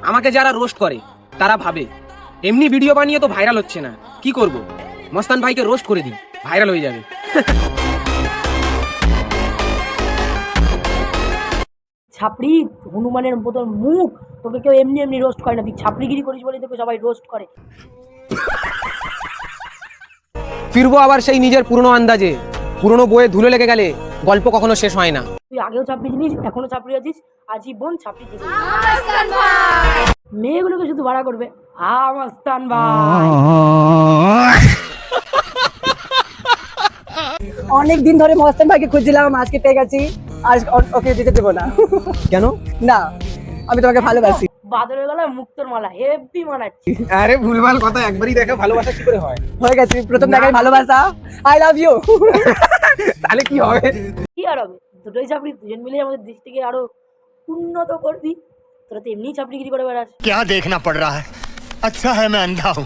আমাকে যারা রোস্ট করে তারা ভাবে এমনি ভিডিও বানিয়ে তো ভাইরাল হচ্ছে না, কি করব? মস্তান ভাইকে রোস্ট করে দিই, ভাইরাল হয়ে যাবে। ছাপড়ি হনুমানের মতন মুখ, তোকে কেউ এমনি এমনি রোস্ট করে না, তুই ছাপড়িগিরি করিস বলে তোকে সবাই রোস্ট করে। ফিরবো আবার সেই নিজের পুরনো আন্দাজে, পুরনো বইয়ে ধুলো লেগে গেলে গল্প কখনো শেষ হয় না। তুই আগেও ছাপড়ি জিনিস, এখনো ছাপড়ি আছিস, আজীবন ছাপড়ি জিনিস। মেয়েগুলোকে শুধু ভাড়া করবে মস্তান ভাই। অনেক দিন ধরে মস্তান ভাইকে খুঁজছিলাম, আজকে পেয়ে গেছি। আজ ওকে যেতে দেবো না। কেন? না, আমি তোমাকে ভালোবাসি। বাদরের গলায় মুক্তোর মালা হেভি মানাচ্ছি। আরে ভুলভাল কথা, একবারই দেখা ভালোবাসা কি করে হয়? হয়ে গেছে প্রথম দেখায় ভালোবাসা। I love you. তাহলে কি হবে? কি আর হবে, দুটোই ছাপড়ি, দুজন মিলে আমাদের দেশটিকে আরো উন্নত করবি। তোরা তো এমনি ছাপড়িগিরি করে বেড়াস। क्या देखना पड़ रहा है? अच्छा है मैं अंधा हूँ।